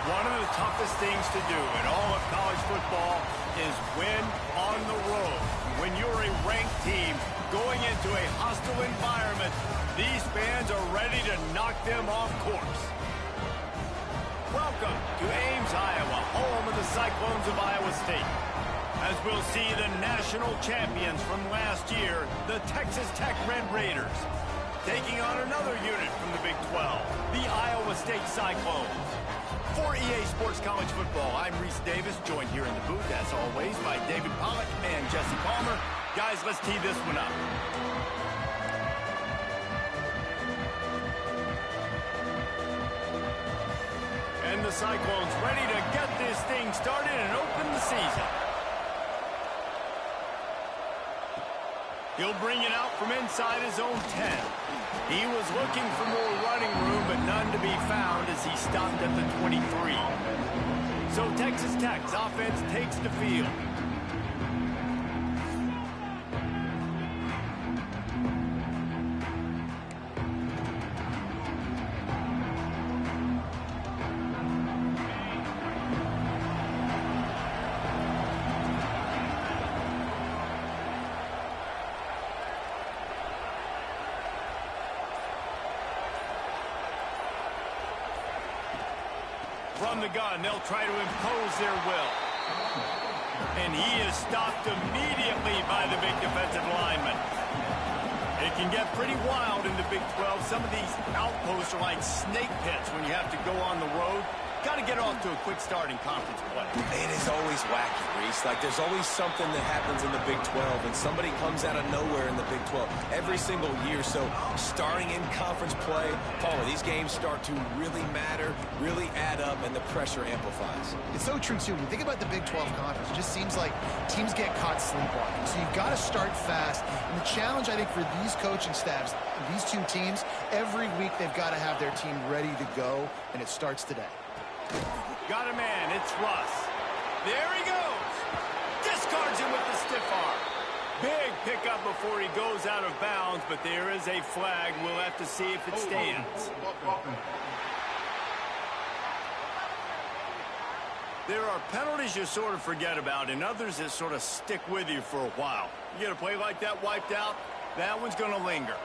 One of the toughest things to do in all of college football is win on the road. When you're a ranked team going into a hostile environment, these fans are ready to knock them off course. Welcome to Ames, Iowa, home of the Cyclones of Iowa State. As we'll see the national champions from last year, the Texas Tech Red Raiders, taking on another unit from the Big 12, the Iowa State Cyclones. For EA Sports College Football, I'm Reese Davis, joined here in the booth, as always, by David Pollack and Jesse Palmer. Guys, let's tee this one up. And the Cyclones ready to get this thing started and open the season. He'll bring it out from inside his own 10. He was looking for more running room, but none to be found as he stopped at the 23. So Texas Tech's offense takes the field. From the gun, they'll try to impose their will. And he is stopped immediately by the big defensive lineman. It can get pretty wild in the Big 12. Some of these outposts are like snake pits when you have to go on the road. Got to get off to a quick start in conference play. It is always wacky, Reese. Like, there's always something that happens in the Big 12, and somebody comes out of nowhere in the Big 12 every single year. So, starting in conference play, Paul, these games start to really matter, really add up, and the pressure amplifies. It's so true, too. When you think about the Big 12 conference, it just seems like teams get caught sleepwalking. So, you've got to start fast. And the challenge, I think, for these coaching staffs, these two teams, every week they've got to have their team ready to go, and it starts today. Got a man, it's Russ. There he goes. Discards him with the stiff arm. Big pickup before he goes out of bounds, but there is a flag. We'll have to see if it stands. There are penalties you sort of forget about, and others that sort of stick with you for a while. You get a play like that wiped out, that one's going to linger.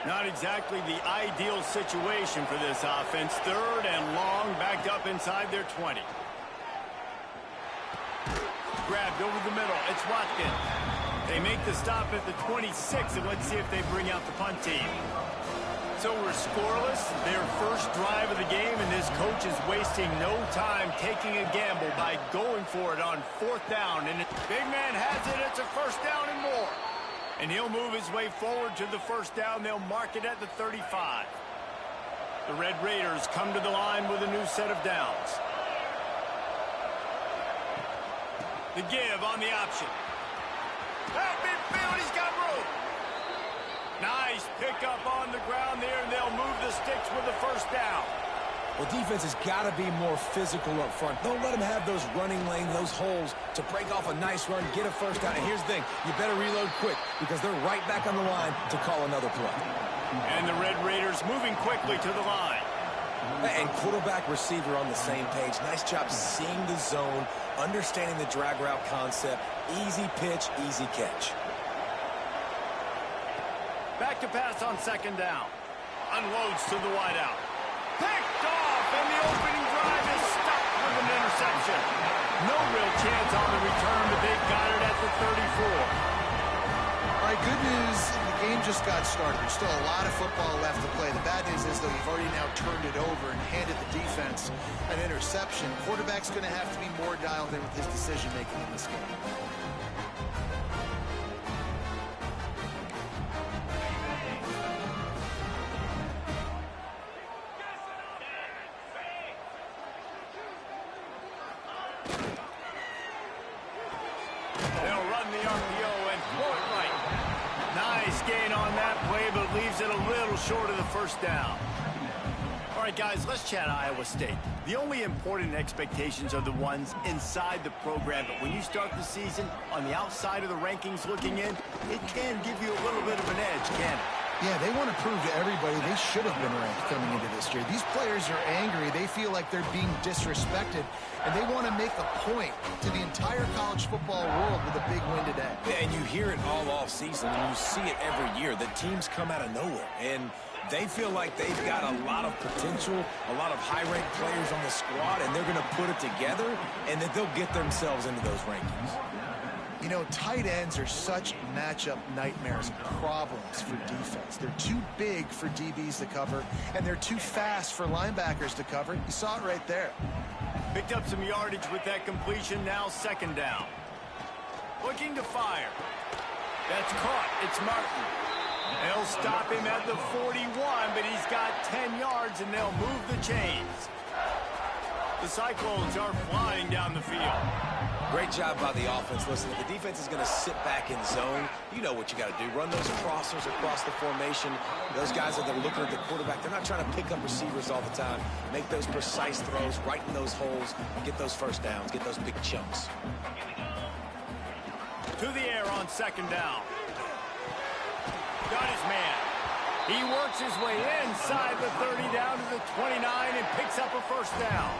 Not exactly the ideal situation for this offense. Third and long, backed up inside their 20. Grabbed over the middle. It's Watkins. They make the stop at the 26, and let's see if they bring out the punt team. So we're scoreless. Their first drive of the game, and this coach is wasting no time taking a gamble by going for it on fourth down. And big man has it. It's a first down and more. And he'll move his way forward to the first down. They'll mark it at the 35. The Red Raiders come to the line with a new set of downs. The give on the option. At midfield, he's got room. Nice pickup on the ground there, and they'll move the sticks with the first down. Well, defense has got to be more physical up front. Don't let them have those running lanes, those holes to break off a nice run, get a first down. And here's the thing, you better reload quick because they're right back on the line to call another play. And the Red Raiders moving quickly to the line. And quarterback receiver on the same page. Nice job seeing the zone, understanding the drag route concept. Easy pitch, easy catch. Back to pass on second down. Unloads to the wideout. Picked off, and the opening drive is stopped with an interception. No real chance on the return, but they got it at the 34. All right, good news, the game just got started. There's still a lot of football left to play. The bad news is, though, you've already now turned it over and handed the defense an interception. Quarterback's going to have to be more dialed in with his decision-making in this game. Nice gain on that play, but leaves it a little short of the first down. All right, right, guys, let's chat Iowa State. The only important expectations are the ones inside the program, but when you start the season on the outside of the rankings looking in, it can give you a little bit of an edge, can it? Yeah, they want to prove to everybody they should have been ranked coming into this year. These players are angry. They feel like they're being disrespected, and they want to make a point to the entire college football world with a big win today. And you hear it all off season, and you see it every year. The teams come out of nowhere, and they feel like they've got a lot of potential, a lot of high-ranked players on the squad, and they're going to put it together, and that they'll get themselves into those rankings. You know, tight ends are such matchup nightmares and problems for defense. They're too big for DBs to cover, and they're too fast for linebackers to cover. You saw it right there. Picked up some yardage with that completion, now second down. Looking to fire. That's caught. It's Martin. They'll stop him at the 41, but he's got 10 yards, and they'll move the chains. The Cyclones are flying down the field. Great job by the offense. Listen, if the defense is going to sit back in zone, you know what you got to do. Run those crossers across the formation. Those guys that are looking at the quarterback, they're not trying to pick up receivers all the time. Make those precise throws, right in those holes, and get those first downs, get those big chunks. To the air on second down. Got his man. He works his way inside the 30 down to the 29 and picks up a first down.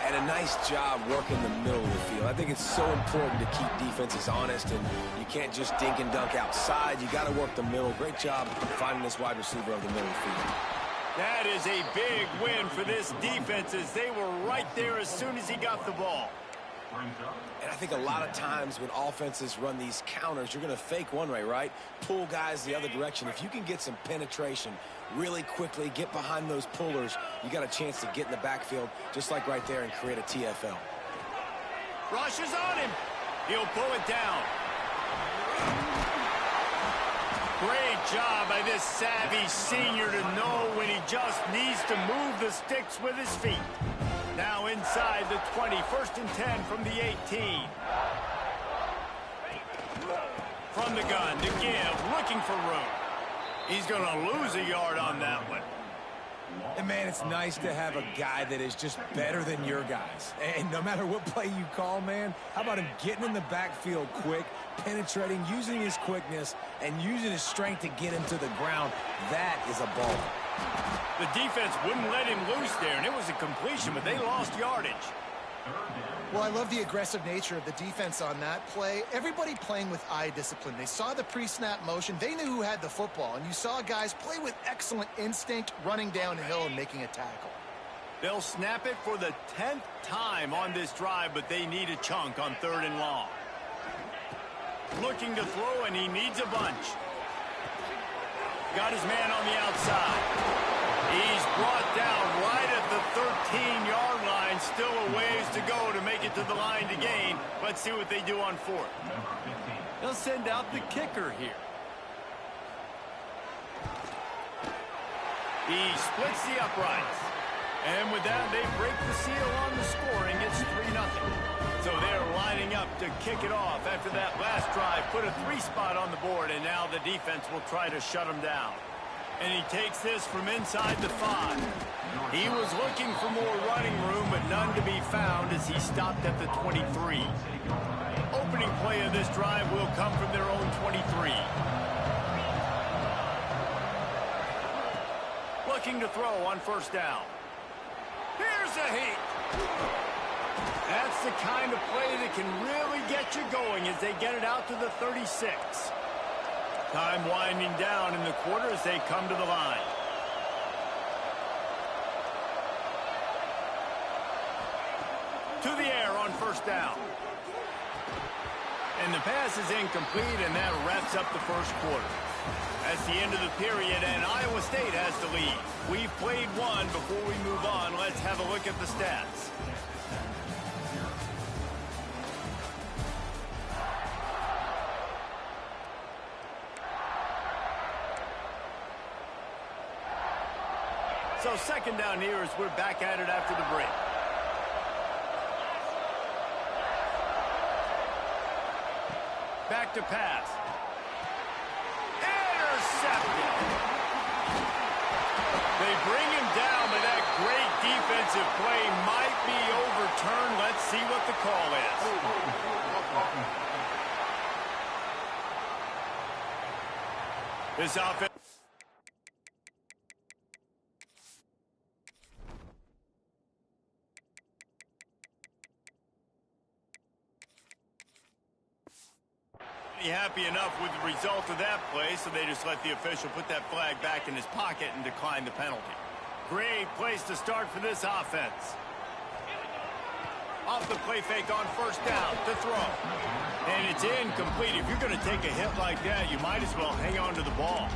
And a nice job working the middle of the field. I think it's so important to keep defenses honest, and you can't just dink and dunk outside. You got to work the middle. Great job finding this wide receiver of the middle of the field. That is a big win for this defense as they were right there as soon as he got the ball. And I think a lot of times when offenses run these counters, you're going to fake one way, right? Pull guys the other direction. If you can get some penetration really quickly, get behind those pullers, you got a chance to get in the backfield, just like right there, and create a TFL. Rush is on him. He'll pull it down. Great job by this savvy senior to know when he just needs to move the sticks with his feet. Now inside the 20, first and 10 from the 18. From the gun to give, looking for room. He's going to lose a yard on that one. And, man, it's nice to have a guy that is just better than your guys. And no matter what play you call, man, how about him getting in the backfield quick, penetrating, using his quickness, and using his strength to get him to the ground. That is a ball. The defense wouldn't let him loose there, and it was a completion, but they lost yardage. Well, I love the aggressive nature of the defense on that play. Everybody playing with eye discipline. They saw the pre-snap motion. They knew who had the football, and you saw guys play with excellent instinct, running downhill and making a tackle. They'll snap it for the 10th time on this drive, but they need a chunk on third and long. Looking to throw, and he needs a bunch. Got his man on the outside. He's brought down right at the 13-yard line. Still a ways to go to make it to the line to gain. Let's see what they do on fourth. They'll send out the kicker here. He splits the uprights. And with that, they break the seal on the scoring. It's 3-0. So they're lining up to kick it off after that last drive. Put a 3-spot on the board, and now the defense will try to shut them down. And he takes this from inside the 5. He was looking for more running room, but none to be found as he stopped at the 23. Opening play of this drive will come from their own 23. Looking to throw on first down. Here's a heat. That's the kind of play that can really get you going as they get it out to the 36. Time winding down in the quarter as they come to the line. To the air on first down. And the pass is incomplete, and that wraps up the first quarter. That's the end of the period, and Iowa State has the lead. We've played one. Before we move on, let's have a look at the stats. So second down here as we're back at it after the break. Back to pass. Intercepted. They bring him down defensive play might be overturned. Let's see what the call is. This offense. Happy enough with the result of that play, so they just let the official put that flag back in his pocket and decline the penalty. Great place to start for this offense. Off the play fake on first down to throw. And it's incomplete. If you're going to take a hit like that, you might as well hang on to the ball.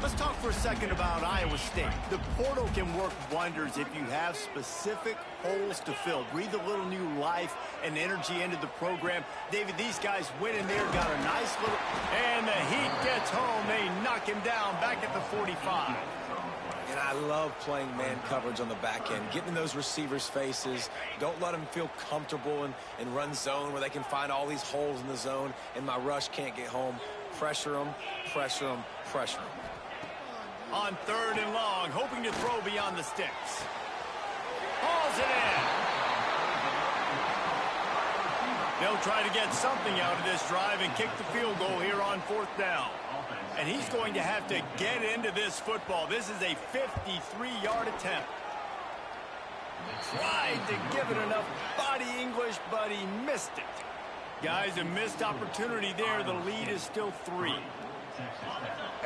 Let's talk for a second about Iowa State. The portal can work wonders if you have specific holes to fill. Breathe a little new life and energy into the program. David, these guys went in there, got a nice little... And the Heat gets home. They knock him down back at the 45. And I love playing man coverage on the back end, getting in those receivers' faces. Don't let them feel comfortable and run zone where they can find all these holes in the zone, and my rush can't get home. Pressure them, pressure them, pressure them. On third and long, hoping to throw beyond the sticks. Hauls it in. They'll try to get something out of this drive and kick the field goal here on fourth down. And he's going to have to get into this football. This is a 53-yard attempt. Tried to give it enough body English, but he missed it. Guys, a missed opportunity there. The lead is still 3.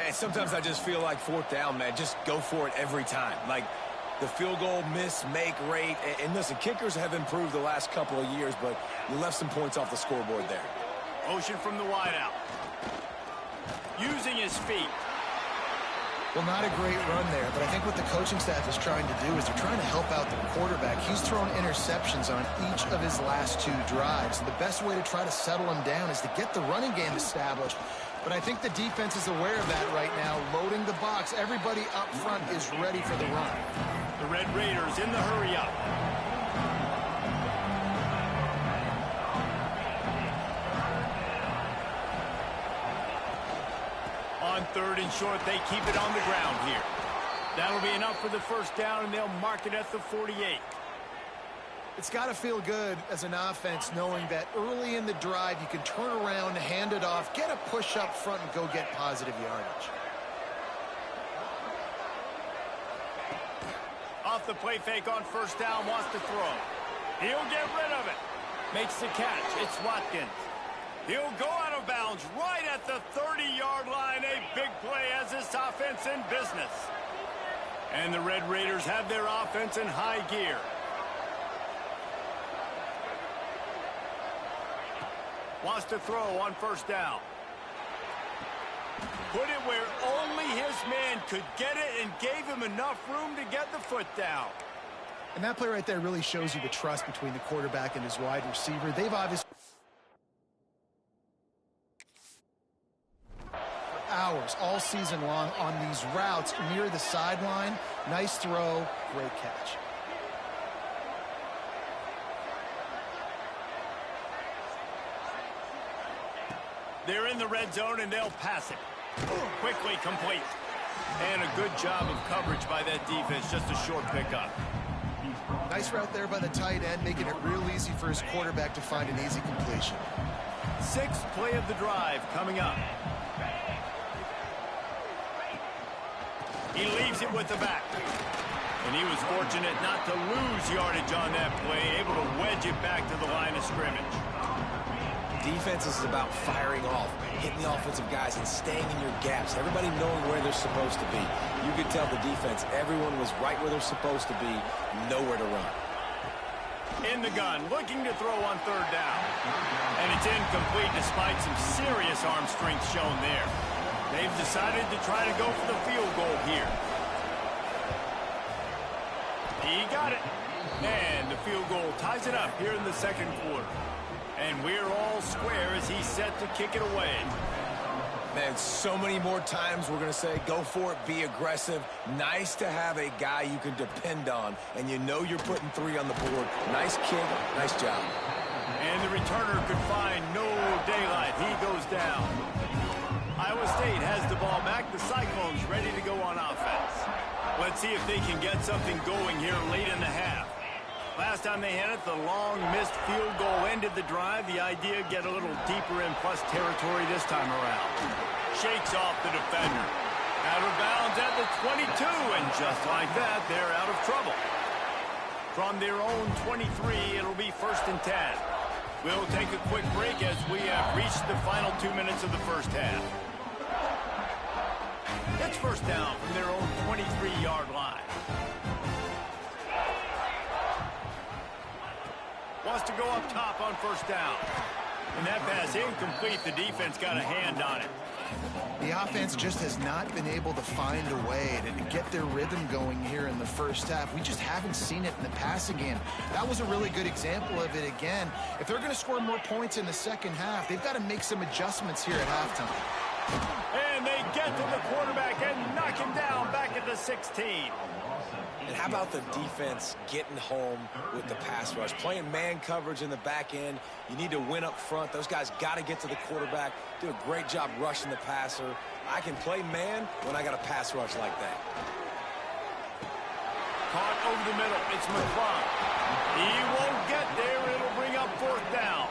And sometimes I just feel like fourth down, man. Just go for it every time. Like the field goal miss, make rate. And listen, kickers have improved the last couple of years, but you left some points off the scoreboard there. Motion from the wideout. Using his feet. Well, not a great run there, but I think what the coaching staff is trying to do is they're trying to help out the quarterback. He's thrown interceptions on each of his last 2 drives. The best way to try to settle him down is to get the running game established. But I think the defense is aware of that right now, loading the box. Everybody up front is ready for the run. The Red Raiders in the hurry-up. On third and short, they keep it on the ground here. That'll be enough for the first down, and they'll mark it at the 48. It's got to feel good as an offense knowing that early in the drive you can turn around, hand it off, get a push up front, and go get positive yardage. Off the play fake on first down, wants to throw. He'll get rid of it. Makes the catch. It's Watkins. He'll go out of bounds right at the 30-yard line. A big play as this offense in business. And the Red Raiders have their offense in high gear. Wants to throw on first down. Put it where only his man could get it and gave him enough room to get the foot down. And that play right there really shows you the trust between the quarterback and his wide receiver. They've obviously for hours all season long on these routes near the sideline. Nice throw, great catch. They're in the red zone, and they'll pass it. Quickly complete. And a good job of coverage by that defense. Just a short pickup. Nice route there by the tight end, making it real easy for his quarterback to find an easy completion. 6th play of the drive coming up. He leaves it with the back. And he was fortunate not to lose yardage on that play, able to wedge it back to the line of scrimmage. Defense is about firing off, hitting the offensive guys, and staying in your gaps. Everybody knowing where they're supposed to be. You could tell the defense, everyone was right where they're supposed to be, nowhere to run. In the gun, looking to throw on third down. And it's incomplete despite some serious arm strength shown there. They've decided to try to go for the field goal here. He got it. And the field goal ties it up here in the second quarter. And we're all square as he's set to kick it away. Man, so many more times we're going to say, go for it, be aggressive. Nice to have a guy you can depend on, and you know you're putting 3 on the board. Nice kick, nice job. And the returner could find no daylight. He goes down. Iowa State has the ball back. The Cyclones ready to go on offense. Let's see if they can get something going here late in the half. Last time they had it, the long missed field goal ended the drive. The idea, get a little deeper in plus territory this time around. Shakes off the defender. Out of bounds at the 22, and just like that, they're out of trouble. From their own 23, it'll be 1st and 10. We'll take a quick break as we have reached the final 2 minutes of the first half. It's 1st down from their own 23-yard line. Wants to go up top on 1st down. And that pass incomplete. The defense got a hand on it. The offense just has not been able to find a way to get their rhythm going here in the first half. We just haven't seen it in the passing game. That was a really good example of it again. If they're going to score more points in the second half, they've got to make some adjustments here at halftime. And they get to the quarterback and knock him down back at the 16. And how about the defense getting home with the pass rush? Playing man coverage in the back end. You need to win up front. Those guys got to get to the quarterback. Do a great job rushing the passer. I can play man when I got a pass rush like that. Caught over the middle. It's McClung. He won't get there. It'll bring up 4th down.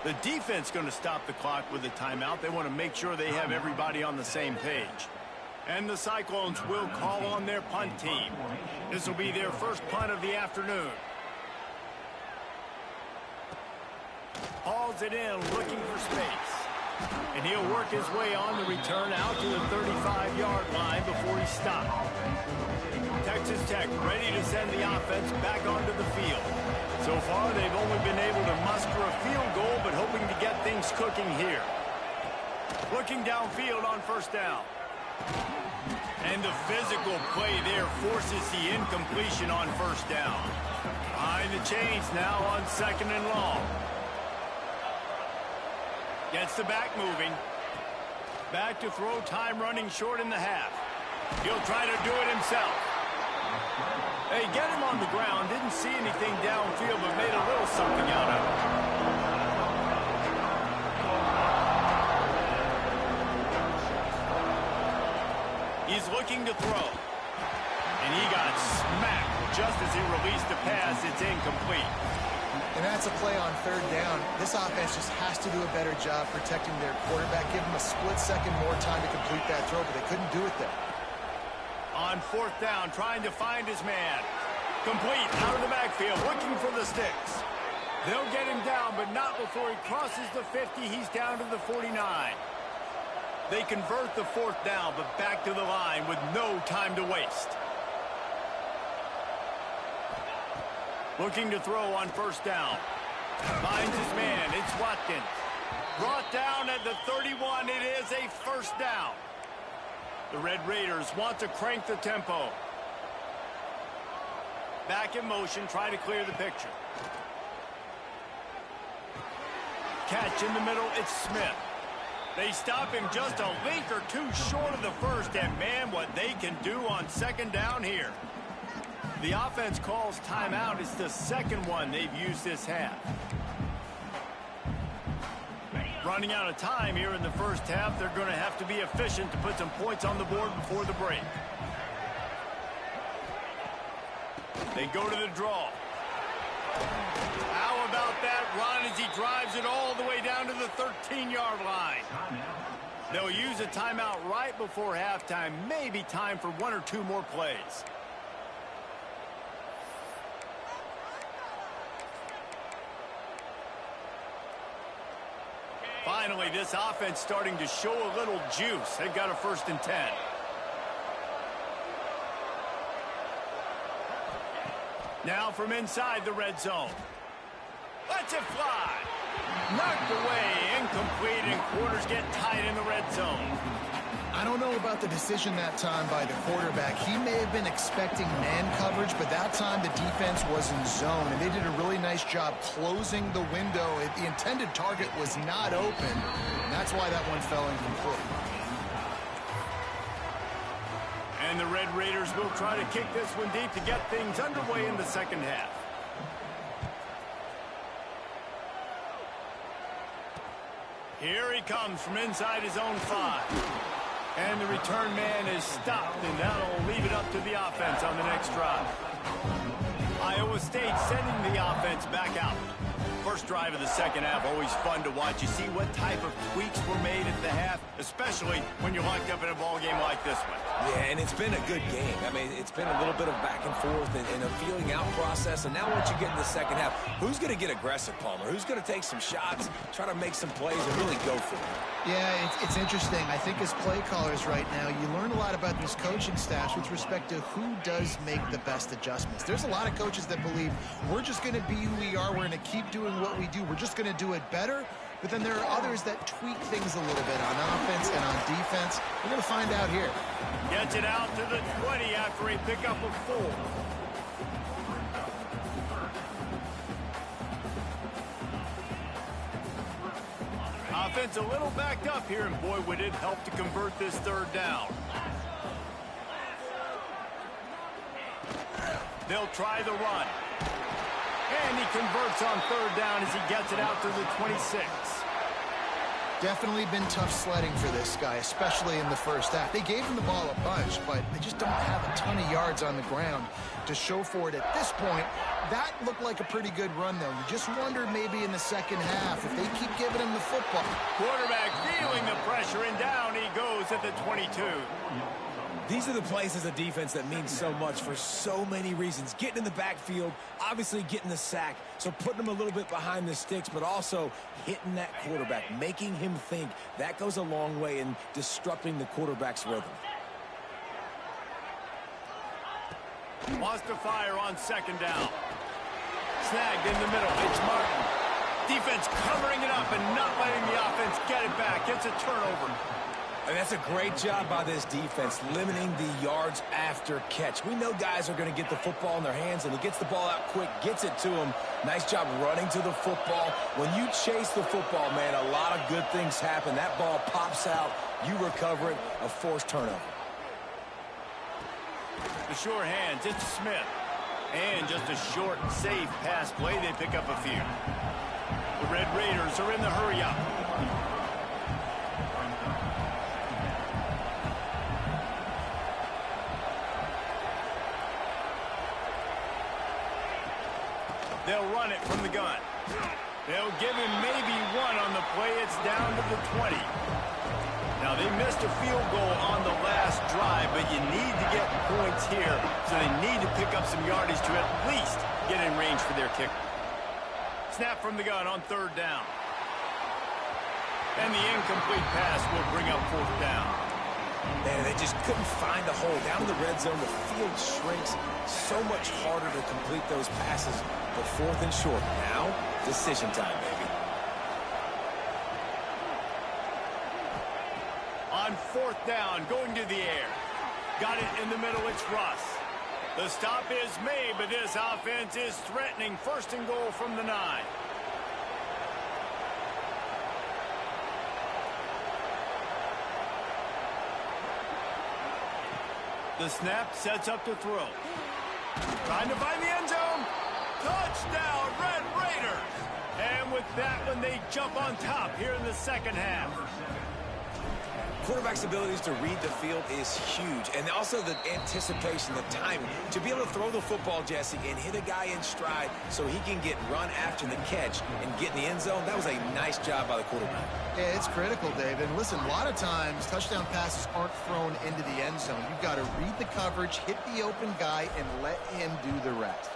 The defense going to stop the clock with a timeout. They want to make sure they have everybody on the same page. And the Cyclones will call on their punt team. This will be their first punt of the afternoon. Hauls it in, looking for space. And he'll work his way on the return out to the 35-yard line before he stopped. Texas Tech ready to send the offense back onto the field. So far, they've only been able to muster a field goal, but hoping to get things cooking here. Looking downfield on 1st down. And the physical play there forces the incompletion on 1st down. Behind the chains now on 2nd and long. Gets the back moving. Back to throw, time running short in the half. He'll try to do it himself. They get him on the ground, didn't see anything downfield, but made a little something out of it. He's looking to throw. And he got smacked just as he released the pass. It's incomplete. And that's a play on 3rd down. This offense just has to do a better job protecting their quarterback. Give him a split second more time to complete that throw, but they couldn't do it there. On 4th down, trying to find his man. Complete out of the backfield, looking for the sticks. They'll get him down, but not before he crosses the 50. He's down to the 49. They convert the 4th down, but back to the line with no time to waste. Looking to throw on 1st down. Finds his man. It's Watkins. Brought down at the 31. It is a 1st down. The Red Raiders want to crank the tempo. Back in motion, try to clear the picture. Catch in the middle, it's Smith. They stop him just a link or two short of the 1st, and man, what they can do on 2nd down here. The offense calls timeout. It's the 2nd one they've used this half. Running out of time here in the 1st half. They're going to have to be efficient to put some points on the board before the break. They go to the draw. How about that run as he drives it all the way down to the 13-yard line? They'll use a timeout right before halftime. Maybe time for 1 or 2 more plays. Finally, this offense starting to show a little juice. They've got a 1st and 10. Now from inside the red zone. Lets it fly. Knocked away, incomplete, and quarters get tight in the red zone. I don't know about the decision that time by the quarterback. He may have been expecting man coverage, but that time the defense was in zone, and they did a really nice job closing the window. The intended target was not open, and that's why that one fell incomplete. And the Red Raiders will try to kick this one deep to get things underway in the 2nd half. Here he comes from inside his own 5. And the return man is stopped, and that'll leave it up to the offense on the next drive. Iowa State sending the offense back out. First drive of the second half, always fun to watch. You see what type of tweaks were made at the half, especially when you're locked up in a ball game like this one. Yeah, and it's been a good game. I mean, it's been a little bit of back and forth and a feeling out process. And now once you get in the second half, who's going to get aggressive, Palmer? Who's going to take some shots, try to make some plays, and really go for it? Yeah, it's interesting. I think as play callers right now, you learn a lot about these coaching staffs with respect to who does make the best adjustments. There's a lot of coaches that believe we're just going to be who we are. We're going to keep doing what we do. We're just going to do it better. But then there are others that tweak things a little bit on offense and on defense. We're going to find out here. Gets it out to the 20 after a pickup of 4. Offense a little backed up here, and boy, would it help to convert this third down. They'll try the run. And he converts on third down as he gets it out to the 26. Definitely been tough sledding for this guy, especially in the first half. They gave him the ball a bunch, but they just don't have a ton of yards on the ground to show for it at this point. That looked like a pretty good run, though. You just wonder maybe in the second half if they keep giving him the football. Quarterback feeling the pressure, and down he goes at the 22. These are the plays as a defense that mean so much for so many reasons. Getting in the backfield, obviously getting the sack, so putting him a little bit behind the sticks, but also hitting that quarterback, making him think. That goes a long way in disrupting the quarterback's rhythm. Wants to fire on second down. Snagged in the middle. It's Martin. Defense covering it up and not letting the offense get it back. Gets a turnover. And that's a great job by this defense, limiting the yards after catch. We know guys are going to get the football in their hands, and he gets the ball out quick, gets it to him. Nice job running to the football. When you chase the football, man, a lot of good things happen. That ball pops out, you recover it, a forced turnover. The sure hands, it's Smith. And just a short, safe pass play. They pick up a few. The Red Raiders are in the hurry-up. They'll run it from the gun. They'll give him maybe one on the play. It's down to the 20. Now, they missed a field goal on the last drive, but you need to get points here, so they need to pick up some yardage to at least get in range for their kicker. Snap from the gun on third down. And the incomplete pass will bring up fourth down. Man, they just couldn't find a hole. Down in the red zone, the field shrinks. So much harder to complete those passes, but fourth and short. Now, decision time, baby. On fourth down, going to the air. Got it in the middle, it's Russ. The stop is made, but this offense is threatening. First and goal from the 9. The snap sets up to throw. Trying to find the end zone. Touchdown, Red Raiders! And with that one, they jump on top here in the second half. Quarterback's abilities to read the field is huge, and also the anticipation, the timing. To be able to throw the football, Jesse, and hit a guy in stride so he can get run after the catch and get in the end zone, that was a nice job by the quarterback. Yeah, it's critical, David. Listen, a lot of times touchdown passes aren't thrown into the end zone. You've got to read the coverage, hit the open guy, and let him do the rest.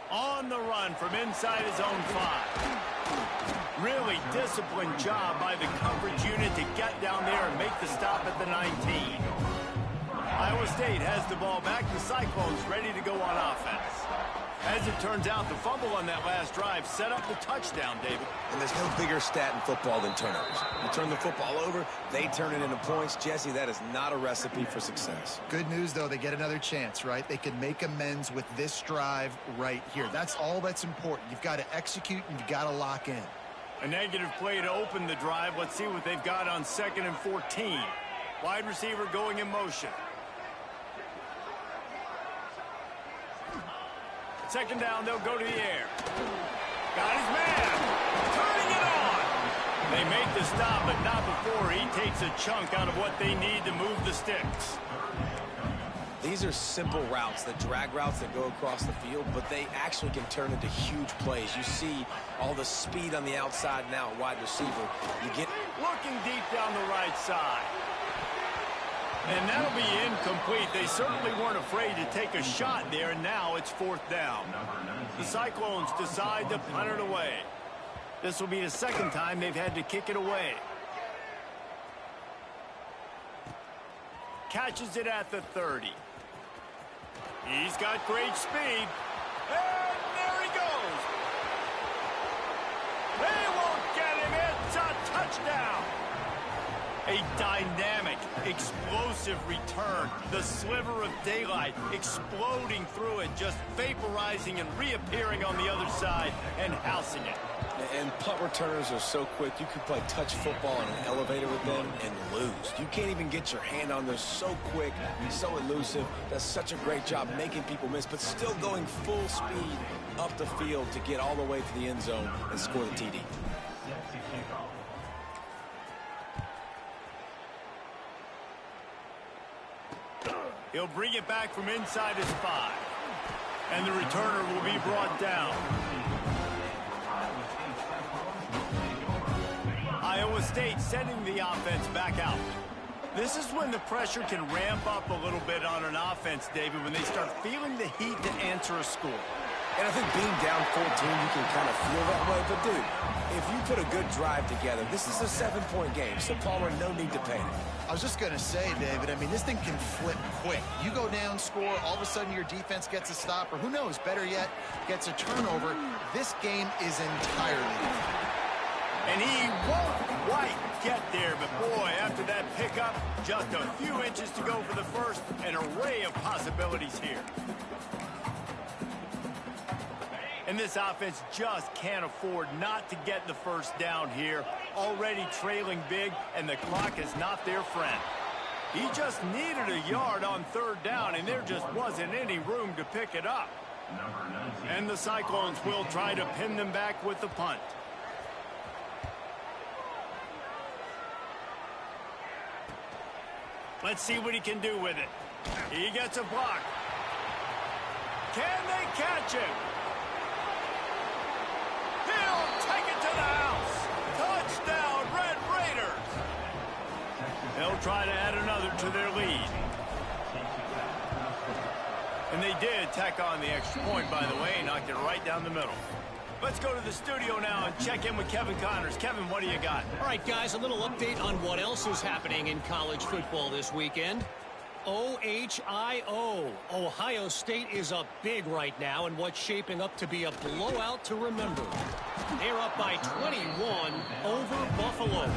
On the run from inside his own 5. Really disciplined job by the coverage unit to get down there and make the stop at the 19. Iowa State has the ball back. The Cyclones ready to go on offense. As it turns out, the fumble on that last drive set up the touchdown, David. And there's no bigger stat in football than turnovers. You turn the football over, they turn it into points. Jesse, that is not a recipe for success. Good news, though, they get another chance, right? They can make amends with this drive right here. That's all that's important. You've got to execute and you've got to lock in. A negative play to open the drive. Let's see what they've got on 2nd and 14. Wide receiver going in motion. Second down, they'll go to the air. Got his man. Turning it on. They make the stop, but not before he takes a chunk out of what they need to move the sticks. These are simple routes, the drag routes that go across the field, but they actually can turn into huge plays. You see all the speed on the outside now, wide receiver. You get looking deep down the right side. And that'll be incomplete. They certainly weren't afraid to take a shot there, and now it's 4th down. The Cyclones decide to punt it away. This will be the 2nd time they've had to kick it away. Catches it at the 30. He's got great speed. And there he goes. They won't get him. It's a touchdown. A dynamic, explosive return. The sliver of daylight exploding through it, just vaporizing and reappearing on the other side and housing it. And punt returners are so quick. You can play touch football in an elevator with them and lose. You can't even get your hand on them. So quick, so elusive. Does such a great job making people miss, but still going full speed up the field to get all the way to the end zone and score the TD. He'll bring it back from inside his 5. And the returner will be brought down. Iowa State sending the offense back out. This is when the pressure can ramp up a little bit on an offense, David, when they start feeling the heat to answer a score. And I think being down 14, you can kind of feel that way. But, dude, if you put a good drive together, this is a 7-point game. So, Palmer, no need to panic. I was just going to say, David, I mean, this thing can flip quick. You go down, score, all of a sudden your defense gets a stop, or who knows, better yet, gets a turnover. This game is entirely different. And he won't quite get there, but boy, after that pickup, just a few inches to go for the first, an array of possibilities here. And this offense just can't afford not to get the first down here. Already trailing big, and the clock is not their friend. He just needed a yard on 3rd down, and there just wasn't any room to pick it up. And the Cyclones will try to pin them back with the punt. Let's see what he can do with it. He gets a block. Can they catch him? He'll take it to the house. Touchdown, Red Raiders. They'll try to add another to their lead. And they did tack on the extra point, by the way, knocked it right down the middle. Let's go to the studio now and check in with Kevin Connors. Kevin, what do you got? All right, guys, a little update on what else is happening in college football this weekend. OHIO. Ohio State is up big right now in what's shaping up to be a blowout to remember. They're up by 21 over Buffalo.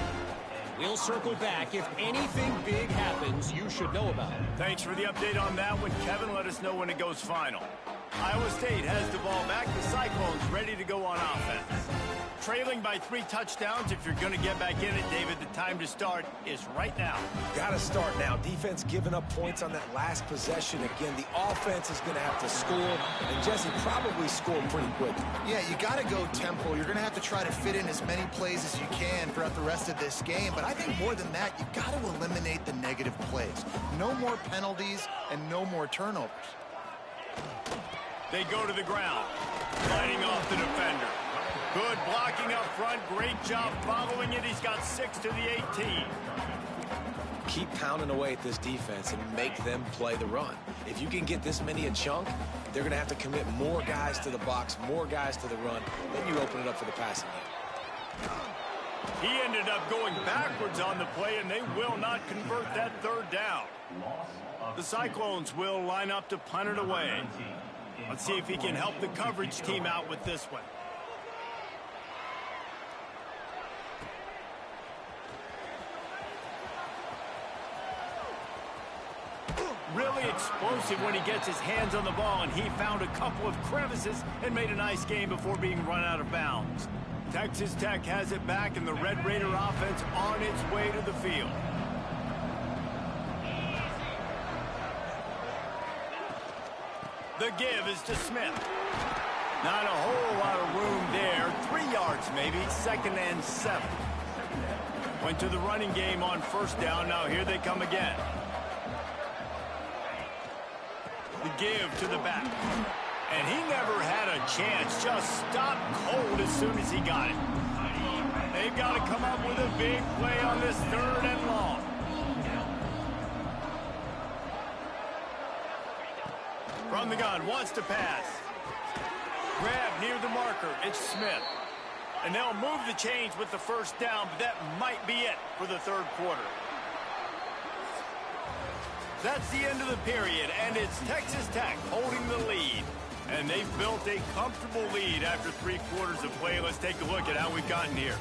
We'll circle back. If anything big happens, you should know about it. Thanks for the update on that one, Kevin. Let us know when it goes final. Iowa State has the ball back. The Cyclones ready to go on offense. Trailing by 3 touchdowns. If you're going to get back in it, David, the time to start is right now. Got to start now. Defense giving up points on that last possession. Again, the offense is going to have to score, and Jesse probably score pretty quick. Yeah, you got to go tempo. You're going to have to try to fit in as many plays as you can throughout the rest of this game. But I think more than that, you got to eliminate the negative plays. No more penalties and no more turnovers. They go to the ground, lining off the defender. Good blocking up front. Great job following it. He's got 6 to the 18. Keep pounding away at this defense and make them play the run. If you can get this many a chunk, they're going to have to commit more guys to the box, more guys to the run. Then you open it up for the passing game. He ended up going backwards on the play, and they will not convert that 3rd down. The Cyclones will line up to punt it away. Let's see if he can help the coverage team out with this one. Really explosive when he gets his hands on the ball, and he found a couple of crevices and made a nice game before being run out of bounds. Texas Tech has it back, and the Red Raider offense on its way to the field. The give is to Smith. Not a whole lot of room there. 3 yards maybe. 2nd and 7. Went to the running game on first down. Now here they come again. The give to the back. And he never had a chance. Just stopped cold as soon as he got it. They've got to come up with a big play on this 3rd and long. From the gun, wants to pass. Grab near the marker. It's Smith. And they'll move the chains with the first down, but that might be it for the 3rd quarter. That's the end of the period, and it's Texas Tech holding the lead. And they've built a comfortable lead after 3 quarters of play. Let's take a look at how we've gotten here.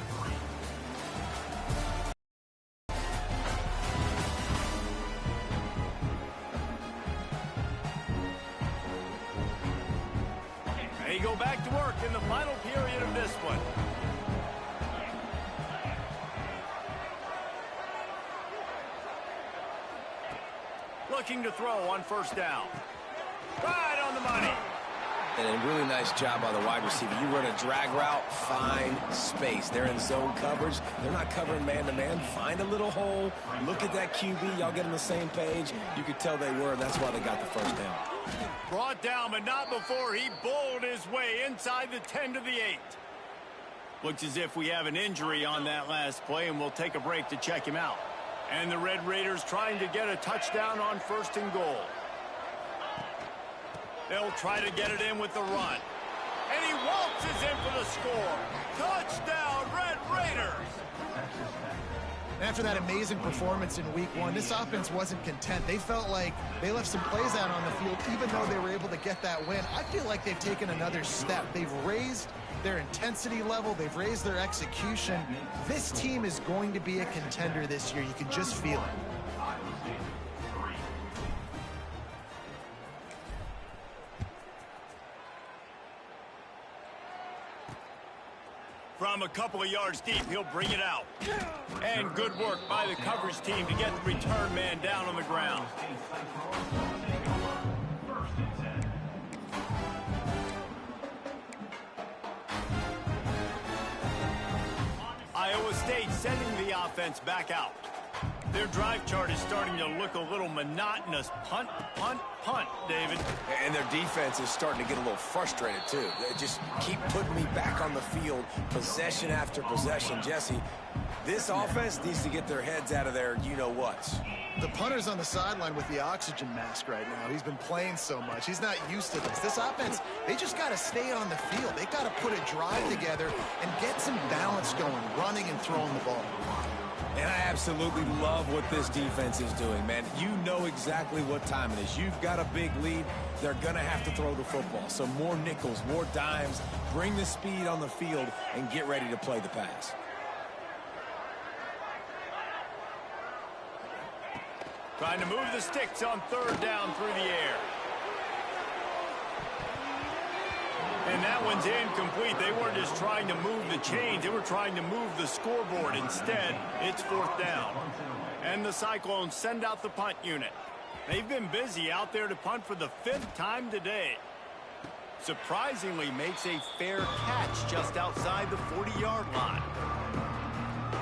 They go back to work in the final period of this one. Looking to throw on first down. Right on the money. And a really nice job by the wide receiver. You run a drag route, find space. They're in zone coverage. They're not covering man-to-man. Find a little hole. Look at that QB. Y'all get on the same page. You could tell they were, and that's why they got the first down. Brought down, but not before he bowled his way inside the 10 to the 8. Looks as if we have an injury on that last play, and we'll take a break to check him out. And the Red Raiders trying to get a touchdown on 1st and goal. They'll try to get it in with the run. And he waltzes in for the score. Touchdown, Red Raiders! After that amazing performance in week 1, this offense wasn't content. They felt like they left some plays out on the field, even though they were able to get that win. I feel like they've taken another step. They've raised their intensity level. They've raised their execution. This team is going to be a contender this year. You can just feel it. From a couple of yards deep, he'll bring it out. And good work by the coverage team to get the return man down on the ground. Iowa State sending the offense back out. Their drive chart is starting to look a little monotonous. Punt, punt, punt, David. And their defense is starting to get a little frustrated, too. They just keep putting me back on the field, possession after possession. Jesse, this offense needs to get their heads out of their you-know-whats. The punter's on the sideline with the oxygen mask right now. He's been playing so much. He's not used to this. This offense, they just got to stay on the field. They got to put a drive together and get some balance going, running and throwing the ball. And I absolutely love what this defense is doing, man. You know exactly what time it is. You've got a big lead. They're going to have to throw the football. So more nickels, more dimes. Bring the speed on the field and get ready to play the pass. Trying to move the sticks on 3rd down through the air. And that one's incomplete. They weren't just trying to move the chains. They were trying to move the scoreboard. Instead, it's 4th down. And the Cyclones send out the punt unit. They've been busy out there to punt for the 5th time today. Surprisingly makes a fair catch just outside the 40-yard line.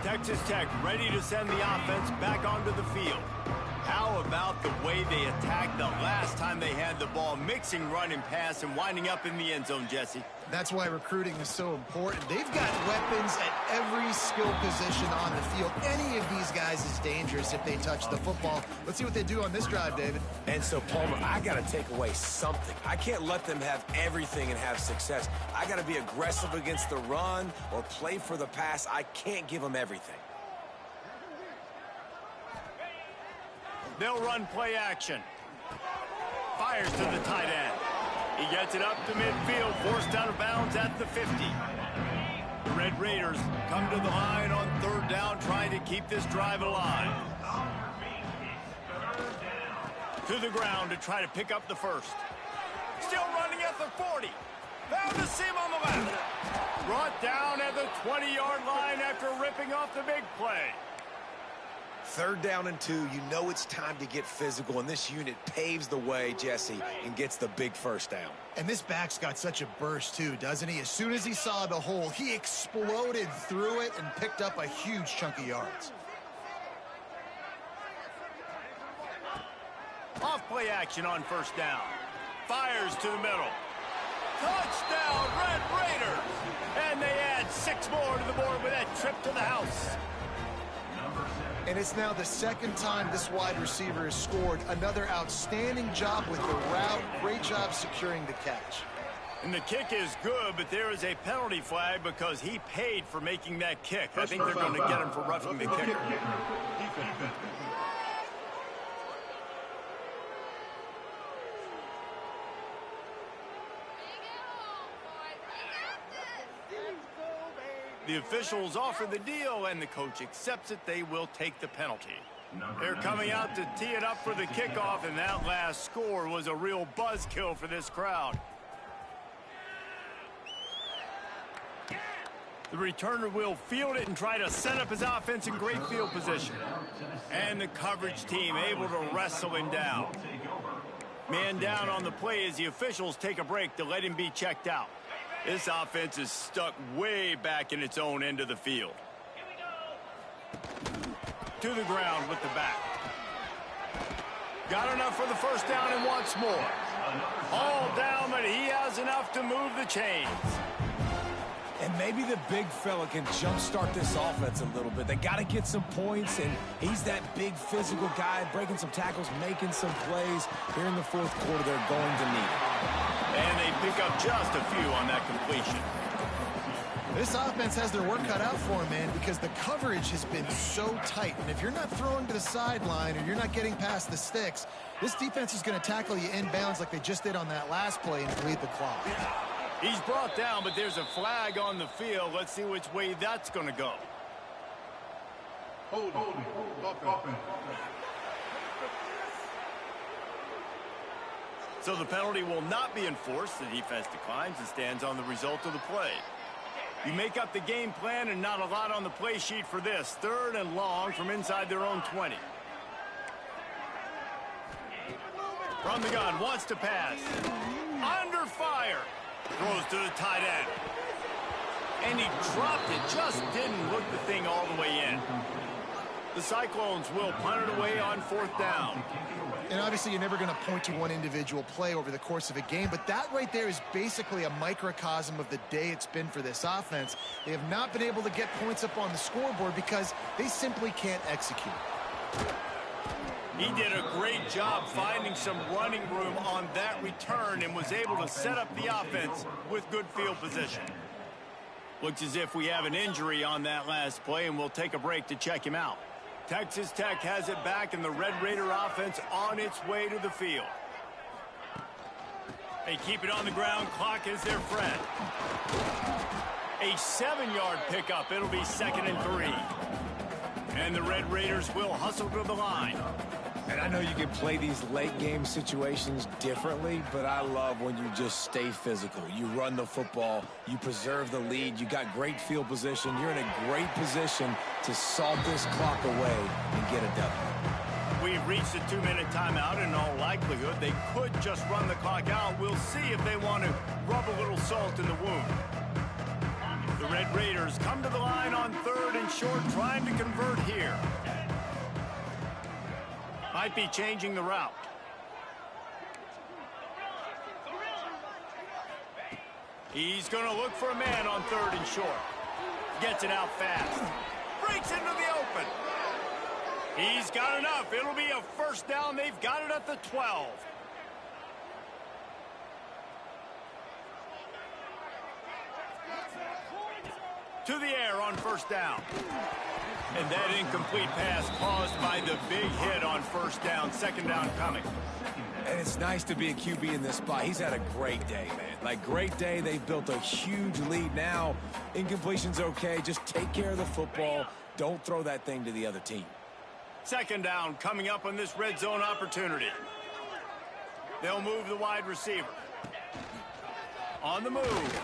Texas Tech ready to send the offense back onto the field. How about the way they attacked the last time they had the ball, mixing run and pass and winding up in the end zone, Jesse? That's why recruiting is so important. They've got weapons at every skill position on the field. Any of these guys is dangerous if they touch the football. Let's see what they do on this drive, David. And so, Palmer, I got to take away something. I can't let them have everything and have success. I got to be aggressive against the run or play for the pass. I can't give them everything. They'll run play action. Fires to the tight end. He gets it up to midfield, forced out of bounds at the 50. The Red Raiders come to the line on 3rd down, trying to keep this drive alive. To the ground to try to pick up the first. Still running at the 40. Found a seam on the left. Brought down at the 20-yard line after ripping off the big play. 3rd down and 2. You know it's time to get physical, and this unit paves the way, Jesse, and gets the big 1st down. And this back's got such a burst, too, doesn't he? As soon as he saw the hole, he exploded through it and picked up a huge chunk of yards. Off-play action on 1st down. Fires to the middle. Touchdown, Red Raiders! And they add 6 more to the board with that trip to the house. And it's now the 2nd time this wide receiver has scored. Another outstanding job with the route. Great job securing the catch. And the kick is good, but there is a penalty flag because he paid for making that kick. I think they're going to get him for roughing the kicker. The officials offer the deal, and the coach accepts it. They will take the penalty. They're coming out to tee it up for the kickoff, and that last score was a real buzzkill for this crowd. The returner will field it and try to set up his offense in great field position. And the coverage team able to wrestle him down. Man down on the play as the officials take a break to let him be checked out. This offense is stuck way back in its own end of the field. To the ground with the back. Got enough for the 1st down and wants more. All down, but he has enough to move the chains. And maybe the big fella can jumpstart this offense a little bit. They got to get some points, and he's that big physical guy, breaking some tackles, making some plays. Here in the 4th quarter, they're going to need it. And they pick up just a few on that completion. This offense has their work cut out for them, man, because the coverage has been so tight. And if you're not throwing to the sideline or you're not getting past the sticks, this defense is going to tackle you inbounds like they just did on that last play and bleed the clock. He's brought down, but there's a flag on the field. Let's see which way that's going to go. Hold. So the penalty will not be enforced. The defense declines and stands on the result of the play. You make up the game plan and not a lot on the play sheet for this. 3rd and long from inside their own 20. From the gun, wants to pass. Under fire. Throws to the tight end. And he dropped it. Just didn't look the thing all the way in. The Cyclones will punt it away on 4th down. And obviously you're never going to point to one individual play over the course of a game, but that right there is basically a microcosm of the day it's been for this offense. They have not been able to get points up on the scoreboard because they simply can't execute. He did a great job finding some running room on that return and was able to set up the offense with good field position. Looks as if we have an injury on that last play, and we'll take a break to check him out. Texas Tech has it back, and the Red Raider offense on its way to the field. They keep it on the ground. Clock is their friend. A 7-yard pickup. It'll be 2nd and 3. And the Red Raiders will hustle to the line. And I know you can play these late game situations differently, but I love when you just stay physical. You run the football, you preserve the lead, you got great field position, you're in a great position to salt this clock away and get a W. We've reached the 2-minute timeout. In all likelihood, they could just run the clock out. We'll see if they want to rub a little salt in the wound. The Red Raiders come to the line on 3rd and short, trying to convert here. Might be changing the route. He's going to look for a man on 3rd and short. Gets it out fast. Breaks into the open. He's got enough. It'll be a 1st down. They've got it at the 12. To the air on 1st down. And that incomplete pass caused by the big hit on 1st down. 2nd down coming. And it's nice to be a QB in this spot. He's had a great day, man. Like, great day. They've built a huge lead now. Incompletion's okay. Just take care of the football. Don't throw that thing to the other team. 2nd down coming up on this red zone opportunity. They'll move the wide receiver. On the move.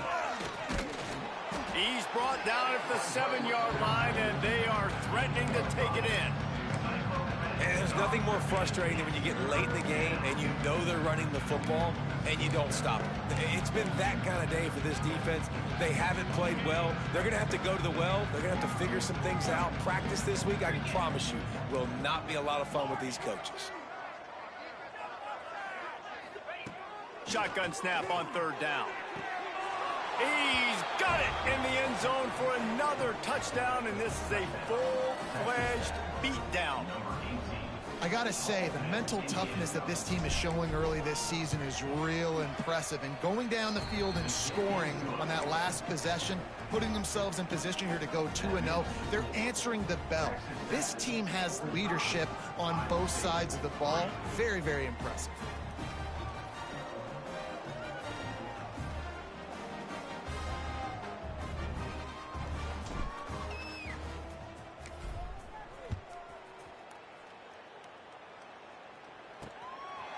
He's brought down at the 7-yard line, and they are threatening to take it in. And there's nothing more frustrating than when you get late in the game and you know they're running the football and you don't stop it. It's been that kind of day for this defense. They haven't played well. They're going to have to go to the well. They're going to have to figure some things out. Practice this week, I can promise you, will not be a lot of fun with these coaches. Shotgun snap on third down. He's got it in the end zone for another touchdown, and this is a full-fledged beatdown. I got to say, the mental toughness that this team is showing early this season is real impressive. And going down the field and scoring on that last possession, putting themselves in position here to go 2-0, they're answering the bell. This team has leadership on both sides of the ball. Very, very impressive.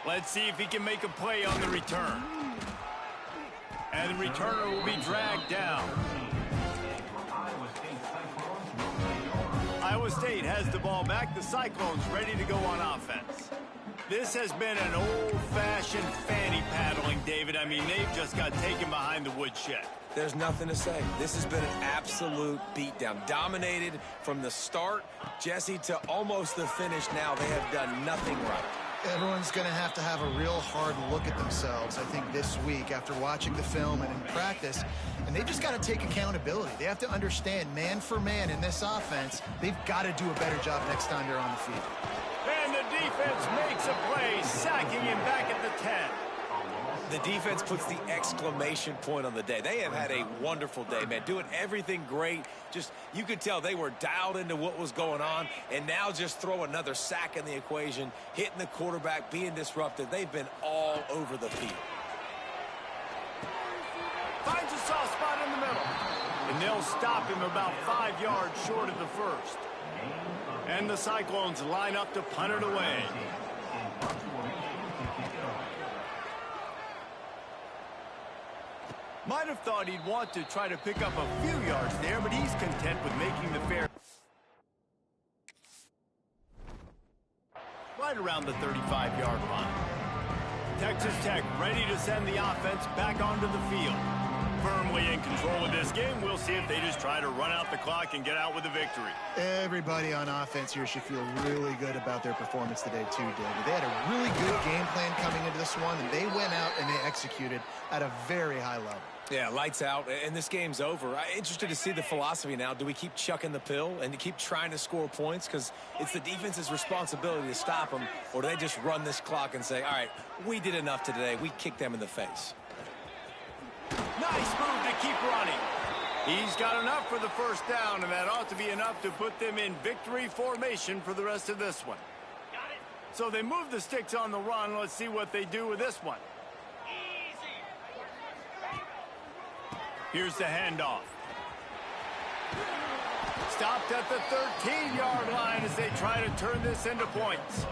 Let's see if he can make a play on the return. And the returner will be dragged down. Iowa State has the ball back. The Cyclones ready to go on offense. This has been an old-fashioned fanny paddling, David. I mean, they've just got taken behind the woodshed. There's nothing to say. This has been an absolute beatdown. Dominated from the start, Jesse, to almost the finish now. They have done nothing right. Everyone's going to have a real hard look at themselves, I think, this week after watching the film and in practice. And they've just got to take accountability. They have to understand, man for man in this offense, they've got to do a better job next time they're on the field. And the defense makes a play, sacking him back at the 10. The defense puts the exclamation point on the day. They have had a wonderful day, man, doing everything great. Just, you could tell they were dialed into what was going on, and now just throw another sack in the equation, hitting the quarterback, being disruptive. They've been all over the field. Finds a soft spot in the middle. And they'll stop him about 5 yards short of the first. And the Cyclones line up to punt it away. Might have thought he'd want to try to pick up a few yards there, but he's content with making the fair. Right around the 35-yard line. Texas Tech ready to send the offense back onto the field. Firmly in control of this game. We'll see if they just try to run out the clock and get out with a victory. Everybody on offense here should feel really good about their performance today, too, David. They had a really good game plan coming into this one, and they went out and they executed at a very high level. Yeah, lights out, and this game's over. I'm interested to see the philosophy now. Do we keep chucking the pill and to keep trying to score points? Because it's the defense's responsibility to stop them, or do they just run this clock and say, all right, we did enough today. We kicked them in the face. Nice move to keep running. He's got enough for the first down, and that ought to be enough to put them in victory formation for the rest of this one. So they move the sticks on the run. Let's see what they do with this one. Here's the handoff. Stopped at the 13-yard line as they try to turn this into points.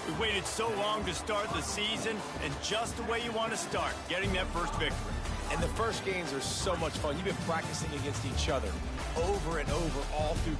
We waited so long to start the season, and just the way you want to start, getting that first victory. And the first games are so much fun. You've been practicing against each other over and over all through